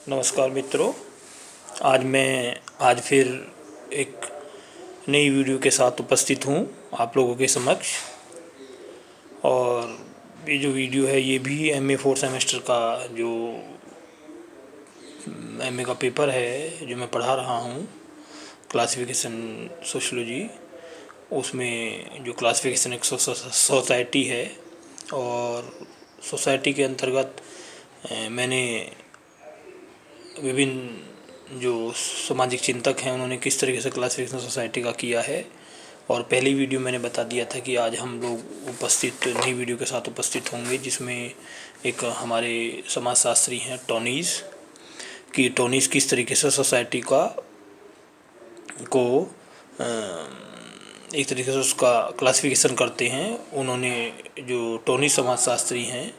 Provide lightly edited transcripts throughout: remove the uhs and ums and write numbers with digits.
नमस्कार मित्रों। आज फिर एक नई वीडियो के साथ उपस्थित हूँ आप लोगों के समक्ष। और ये जो वीडियो है ये भी एमए 4 सेमेस्टर का जो एमए का पेपर है जो मैं पढ़ा रहा हूँ, क्लासिफिकेशन सोशियोलॉजी। उसमें जो क्लासिफिकेशन एक सोसाइटी है, और सोसाइटी के अंतर्गत मैंने विभिन्न जो सामाजिक चिंतक हैं उन्होंने किस तरीके से क्लासिफिकेशन सोसाइटी का किया है। और पहली वीडियो मैंने बता दिया था कि आज हम लोग नई वीडियो के साथ उपस्थित होंगे, जिसमें एक हमारे समाजशास्त्री हैं टोनीज, कि टोनीज किस तरीके से सोसाइटी का को एक तरीके से उसका क्लासिफिकेशन करते हैं। उन्होंने जो टोनीज समाजशास्त्री हैं,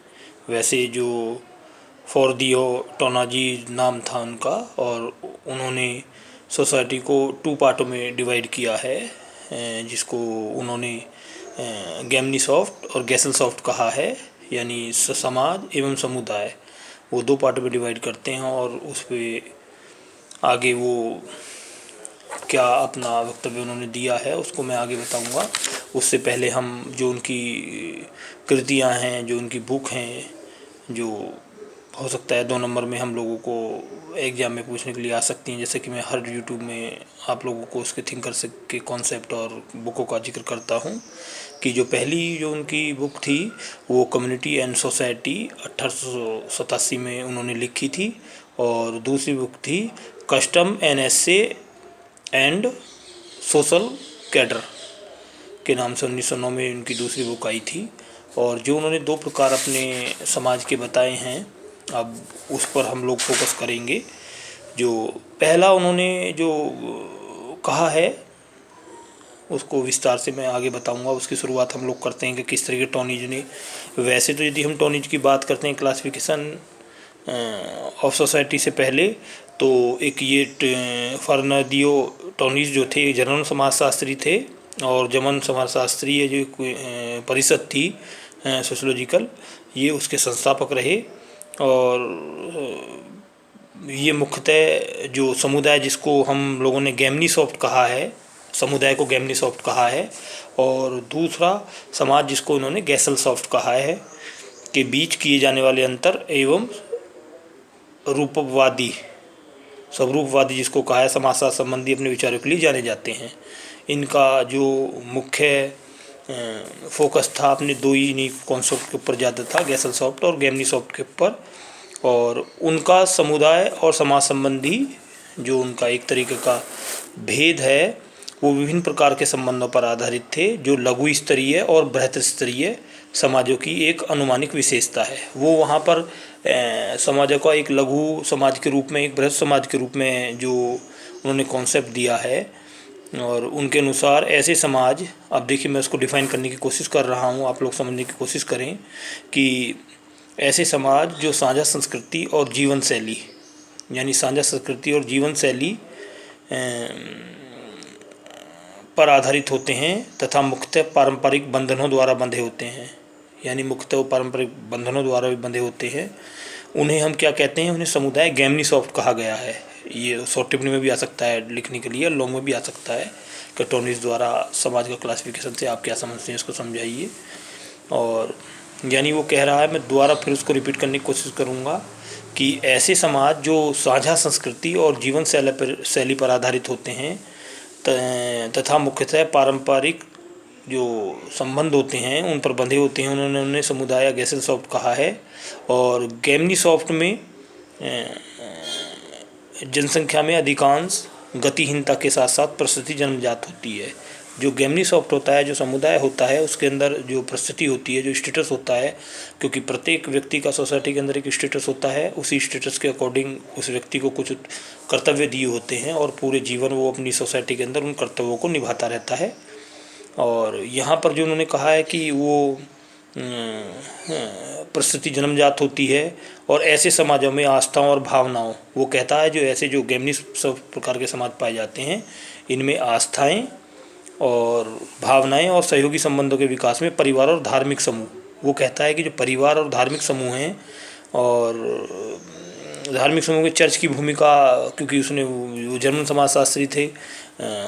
वैसे जो फॉरदियो टोनाजी नाम था उनका, और उन्होंने सोसाइटी को 2 पार्टों में डिवाइड किया है, जिसको उन्होंने गेमनीसॉफ्ट और गैसलसॉफ्ट कहा है, यानी समाज एवं समुदाय। वो 2 पार्टों में डिवाइड करते हैं, और उस पर आगे वो क्या अपना वक्तव्य उन्होंने दिया है उसको मैं आगे बताऊंगा। उससे पहले हम जो उनकी कृतियां हैं, जो उनकी बुक हैं, जो हो सकता है 2 नंबर में हम लोगों को एग्ज़ाम में पूछने के लिए आ सकती हैं, जैसे कि मैं हर यूट्यूब में आप लोगों को उसके थिंकर्स के कॉन्सेप्ट और बुकों का जिक्र करता हूँ। कि जो पहली जो उनकी बुक थी वो कम्युनिटी एंड सोसाइटी 1887 में उन्होंने लिखी थी, और दूसरी बुक थी custom an essay and social cadre के नाम से 1909 में उनकी दूसरी बुक आई थी। और जो उन्होंने 2 प्रकार अपने समाज के बताए हैं, अब उस पर हम लोग फोकस करेंगे। जो पहला उन्होंने जो कहा है उसको विस्तार से मैं आगे बताऊंगा। उसकी शुरुआत हम लोग करते हैं कि किस तरीके टोनीज ने, वैसे तो यदि हम टोनीज की बात करते हैं क्लासिफिकेशन ऑफ सोसाइटी से पहले, तो एक ये फर्नांडियो टोनीज जो थे जर्मन समाजशास्त्री थे, और जर्मन समाजशास्त्रीय जो परिषद थी सोशोलॉजिकल, ये उसके संस्थापक रहे। और ये मुख्यतः जो समुदाय जिसको हम लोगों ने गेमनीसॉफ्ट कहा है, समुदाय को गेमनीसॉफ्ट कहा है, और दूसरा समाज जिसको उन्होंने गैसलसॉफ्ट कहा है, के बीच किए जाने वाले अंतर एवं रूपवादी, स्वरूपवादी जिसको कहा है, समाजशास्त्र संबंधी अपने विचारों के लिए जाने जाते हैं। इनका जो मुख्य फोकस था अपने 2 ही कॉन्सेप्ट के ऊपर ज़्यादा था, गैसलसॉफ्ट और गेमनीसॉफ्ट के ऊपर। और उनका समुदाय और समाज संबंधी जो उनका एक तरीके का भेद है वो विभिन्न प्रकार के संबंधों पर आधारित थे, जो लघु स्तरीय और बृहत स्तरीय समाजों की एक अनुमानिक विशेषता है। वो वहाँ पर समाजों का एक लघु समाज के रूप में, एक बृहत समाज के रूप में जो उन्होंने कॉन्सेप्ट दिया है। और उनके अनुसार ऐसे समाज, अब देखिए मैं उसको डिफ़ाइन करने की कोशिश कर रहा हूँ, आप लोग समझने की कोशिश करें कि ऐसे समाज जो साझा संस्कृति और जीवन शैली, यानी साझा संस्कृति और जीवन शैली पर आधारित होते हैं तथा मुख्यतः पारंपरिक बंधनों द्वारा बंधे होते हैं, यानी मुख्यतः पारंपरिक बंधनों द्वारा भी बंधे होते हैं। उन्हें हम क्या कहते हैं? उन्हें समुदाय गेमनीसॉफ्ट कहा गया है। ये शॉर्ट टिप्पणी में भी आ सकता है लिखने के लिए, लॉन्ग में भी आ सकता है कि टोनीज द्वारा समाज का क्लासिफिकेशन से आप क्या समझते हैं, इसको समझाइए। और यानी वो कह रहा है, मैं दोबारा फिर उसको रिपीट करने की कोशिश करूँगा, कि ऐसे समाज जो साझा संस्कृति और जीवन शैली पर आधारित होते हैं तथा मुख्यतः पारंपरिक जो संबंध होते हैं उन पर बंधे होते हैं, उन्होंने समुदाय गैसलसॉफ्ट कहा है। और गेमनीसॉफ्ट में जनसंख्या में अधिकांश गतिहीनता के साथ साथ परिस्थिति जन्मजात होती है। जो गेमनीसॉफ्ट होता है, जो समुदाय होता है, उसके अंदर जो परिस्थिति होती है, जो स्टेटस होता है, क्योंकि प्रत्येक व्यक्ति का सोसाइटी के अंदर एक स्टेटस होता है, उसी स्टेटस के अकॉर्डिंग उस व्यक्ति को कुछ कर्तव्य दिए होते हैं, और पूरे जीवन वो अपनी सोसाइटी के अंदर उन कर्तव्यों को निभाता रहता है। और यहाँ पर जो उन्होंने कहा है कि वो परिस्थिति जन्मजात होती है, और ऐसे समाजों में आस्थाओं और भावनाओं, वो कहता है जो ऐसे जो गेमनी सब प्रकार के समाज पाए जाते हैं, इनमें आस्थाएं और भावनाएं और सहयोगी संबंधों के विकास में परिवार और धार्मिक समूह, वो कहता है कि जो परिवार और धार्मिक समूह हैं और धार्मिक समूह में चर्च की भूमिका, क्योंकि उसने वो जर्मन समाजशास्त्री थे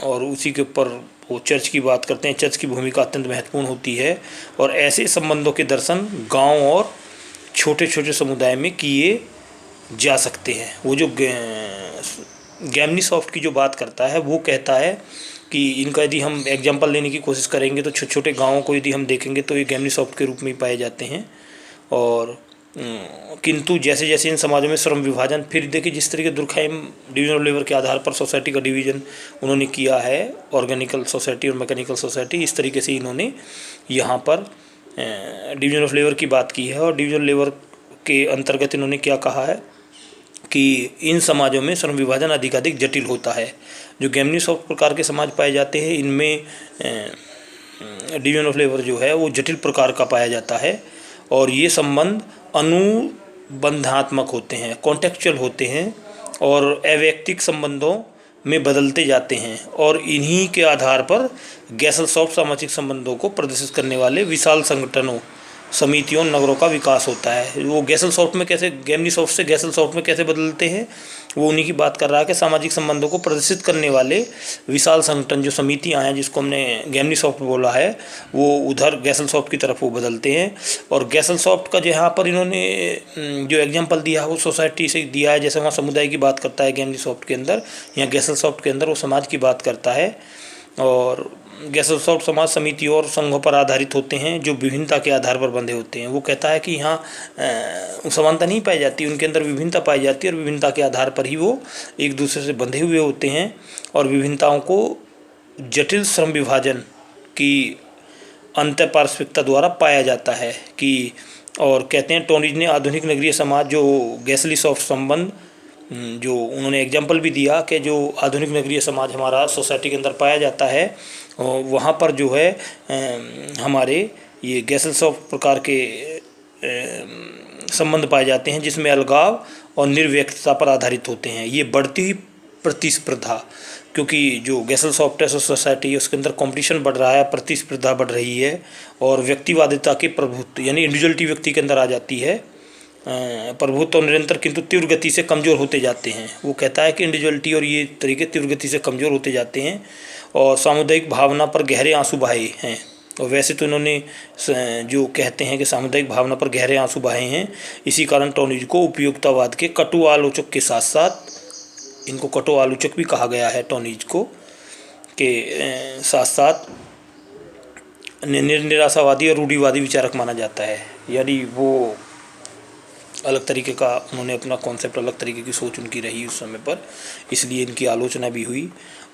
और उसी के ऊपर वो चर्च की बात करते हैं। चर्च की भूमिका अत्यंत महत्वपूर्ण होती है और ऐसे संबंधों के दर्शन गांव और छोटे छोटे समुदाय में किए जा सकते हैं। वो जो गैमनी सॉफ्ट की जो बात करता है वो कहता है कि इनका यदि हम एग्जाम्पल लेने की कोशिश करेंगे तो छोटे छोटे गाँवों को यदि हम देखेंगे तो ये गैमनी सॉफ्ट के रूप में ही पाए जाते हैं। और किंतु जैसे जैसे इन समाजों में श्रम विभाजन, फिर देखिए जिस तरीके दुर्खाइम डिवीजन ऑफ लेबर के आधार पर सोसाइटी का डिवीजन उन्होंने किया है, ऑर्गेनिकल सोसाइटी और मैकेनिकल सोसाइटी, इस तरीके से इन्होंने यहाँ पर डिवीजन ऑफ लेबर की बात की है। और डिवीजन लेबर के अंतर्गत इन्होंने क्या कहा है कि इन समाजों में श्रम विभाजन अधिकाधिक जटिल होता है। जो गैमनी सॉफ्ट प्रकार के समाज पाए जाते हैं इनमें डिवीजन ऑफ लेबर जो है वो जटिल प्रकार का पाया जाता है और ये संबंध अनुबंधात्मक होते हैं, कॉन्टेक्चुअल होते हैं और अवैयक्तिक संबंधों में बदलते जाते हैं और इन्हीं के आधार पर गैसल सॉफ्ट सामाजिक संबंधों को प्रदर्शित करने वाले विशाल संगठनों, समितियों, नगरों का विकास होता है। वो गैसल सॉफ्ट में कैसे, गैमनी सॉफ्ट से गैसल सॉफ्ट में कैसे बदलते हैं, वो उन्हीं की बात कर रहा है कि सामाजिक संबंधों को प्रदर्शित करने वाले विशाल संगठन जो समितियाँ हैं, जिसको हमने गैमनी सॉफ्ट बोला है, वो उधर गैसल सॉफ्ट की तरफ वो बदलते हैं। और गैसल सॉफ्ट का जहाँ पर इन्होंने जो एग्जाम्पल दिया है वो सोसाइटी से दिया है। जैसे वहाँ समुदाय की बात करता है गैमनी सॉफ्ट के अंदर, यहाँ गैसल सॉफ्ट के अंदर वो समाज की बात करता है। और गैसल सॉफ्ट समाज समितियों और संघों पर आधारित होते हैं जो विभिन्नता के आधार पर बंधे होते हैं। वो कहता है कि यहाँ समानता नहीं पाई जाती, उनके अंदर विभिन्नता पाई जाती है और विभिन्नता के आधार पर ही वो एक दूसरे से बंधे हुए होते हैं और विभिन्नताओं को जटिल श्रम विभाजन की अंतःपार्श्विकता द्वारा पाया जाता है। कि और कहते हैं टोनिज ने आधुनिक नगरीय समाज जो गैसली सॉफ्ट संबंध जो उन्होंने एग्जाम्पल भी दिया कि जो आधुनिक नगरीय समाज हमारा सोसाइटी के अंदर पाया जाता है वहाँ पर जो है हमारे ये गैसल सॉफ्ट प्रकार के संबंध पाए जाते हैं जिसमें अलगाव और निर्व्यक्तता पर आधारित होते हैं। ये बढ़ती हुई प्रतिस्पर्धा, क्योंकि जो गैसल सॉफ्ट है सोसाइटी है उसके अंदर कंपटीशन बढ़ रहा है, प्रतिस्पर्धा बढ़ रही है और व्यक्तिवादिता के प्रभुत्व यानी इंडिविजुअलिटी व्यक्ति के अंदर आ जाती है। प्रभुत्व निरंतर किंतु तीव्र गति से कमज़ोर होते जाते हैं। वो कहता है कि इंडिविजुअलिटी और ये तरीके तीव्र गति से कमज़ोर होते जाते हैं और सामुदायिक भावना पर गहरे आंसू बहाए हैं। और वैसे तो इन्होंने जो कहते हैं कि सामुदायिक भावना पर गहरे आंसू बहाए हैं, इसी कारण टोनिज को उपयोगितावाद के कटु आलोचक के साथ साथ, इनको कटु आलोचक भी कहा गया है टोनिज को, के साथ साथ निराशावादी और रूढ़िवादी विचारक माना जाता है। यानी वो अलग तरीके का उन्होंने अपना कॉन्सेप्ट, अलग तरीके की सोच उनकी रही उस समय पर, इसलिए इनकी आलोचना भी हुई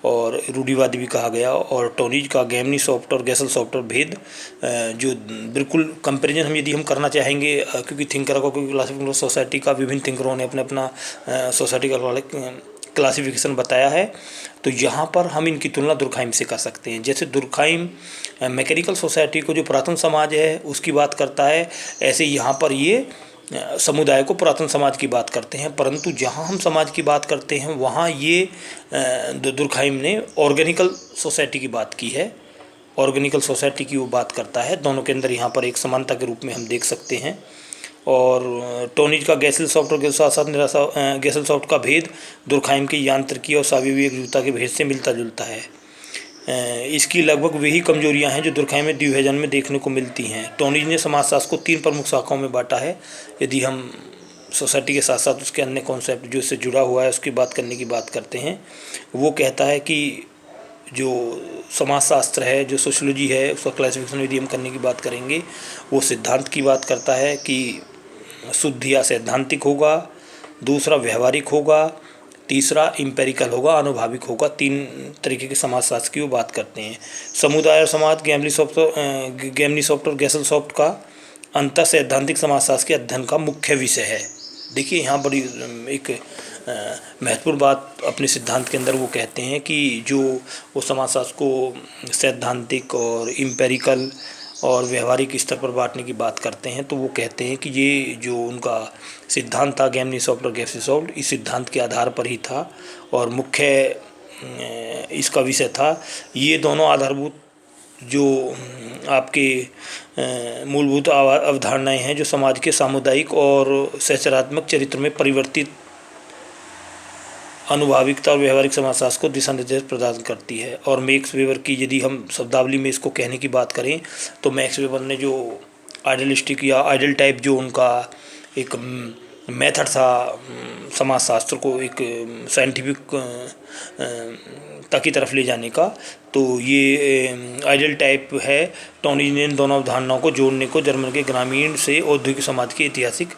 और रूढ़िवादी भी कहा गया। और टोनिज का गैमनी सॉफ्ट और गैसल सॉफ्ट और भेद जो बिल्कुल कंपैरिजन हम यदि हम करना चाहेंगे, क्योंकि थिंकर को, क्योंकि क्लासिकल सोसाइटी का विभिन्न थिंकरों ने अपने अपना सोसाइटी का क्लासिफिकेशन बताया है, तो यहाँ पर हम इनकी तुलना दुर्खाइम से कर सकते हैं। जैसे दुर्खाइम मैकेनिकल सोसाइटी को जो पुरातन समाज है उसकी बात करता है, ऐसे यहाँ पर ये समुदाय को पुरातन समाज की बात करते हैं। परंतु जहाँ हम समाज की बात करते हैं वहाँ ये दुर्खाइम ने ऑर्गेनिकल सोसाइटी की बात की है, ऑर्गेनिकल सोसाइटी की वो बात करता है। दोनों के अंदर यहाँ पर एक समानता के रूप में हम देख सकते हैं। और टोनिज का गैसल सॉफ्ट और साथ साथ गैसल सॉफ्ट का भेद दुर्खाइम की यांत्रिकी और साविवी एकजुटता के भेद से मिलता जुलता है। इसकी लगभग वही कमजोरियां हैं जो दुर्खाइम में द्विभाजन में देखने को मिलती हैं। टोनिज ने समाजशास्त्र को 3 प्रमुख शाखाओं में बांटा है। यदि हम सोसाइटी के साथ साथ उसके अन्य कॉन्सेप्ट जो इससे जुड़ा हुआ है उसकी बात करने की बात करते हैं, वो कहता है कि जो समाजशास्त्र है, जो सोशोलॉजी है, उसका क्लासिफिकेशन यदि हम करने की बात करेंगे, वो सिद्धांत की बात करता है कि शुद्ध या सैद्धांतिक होगा, दूसरा व्यवहारिक होगा, तीसरा इम्पेरिकल होगा, अनुभविक होगा। 3 तरीके के समाजशास्त्र की वो बात करते हैं। समुदाय और समाज गैमनी सॉफ्ट और गैसल सॉफ्ट का अंतर सैद्धांतिक समाजशास्त्र के अध्ययन का मुख्य विषय है। देखिए यहाँ बड़ी एक महत्वपूर्ण बात अपने सिद्धांत के अंदर वो कहते हैं कि जो वो समाजशास्त्र को सैद्धांतिक और इम्पेरिकल और व्यवहारिक स्तर पर बांटने की बात करते हैं, तो वो कहते हैं कि ये जो उनका सिद्धांत था गैमनी सॉफ्ट और गैसल सॉफ्ट, इस सिद्धांत के आधार पर ही था और मुख्य इसका विषय था। ये दोनों आधारभूत जो आपके मूलभूत अवधारणाएं हैं जो समाज के सामुदायिक और सहचरात्मक चरित्र में परिवर्तित अनुभाविकता और व्यवहारिक समाजशास्त्र को दिशा निर्देश प्रदान करती है। और मैक्स वेबर की यदि हम शब्दावली में इसको कहने की बात करें तो मैक्स वेबर ने जो आइडियलिस्टिक या आइडियल टाइप जो उनका एक मेथड था समाजशास्त्र को एक साइंटिफिक तक की तरफ ले जाने का, तो ये आइडियल टाइप है। टोनी ने इन दोनों अवधारणाओं को जोड़ने को जर्मन के ग्रामीण से औद्योगिक समाज के ऐतिहासिक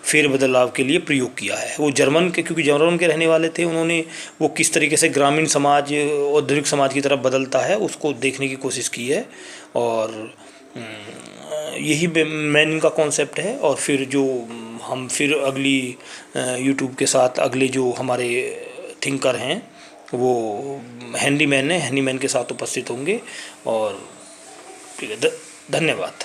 फेरबदलाव के लिए प्रयोग किया है। वो जर्मन के, क्योंकि जर्मन के रहने वाले थे, उन्होंने वो किस तरीके से ग्रामीण समाज औद्योगिक समाज की तरफ बदलता है उसको देखने की कोशिश की है। और यही मेन इनका कॉन्सेप्ट है। और फिर जो हम फिर अगली यूट्यूब के साथ अगले जो हमारे थिंकर हैं वो हेनरी मैन है, हेनरी मैन के साथ उपस्थित होंगे। और ठीक है, धन्यवाद।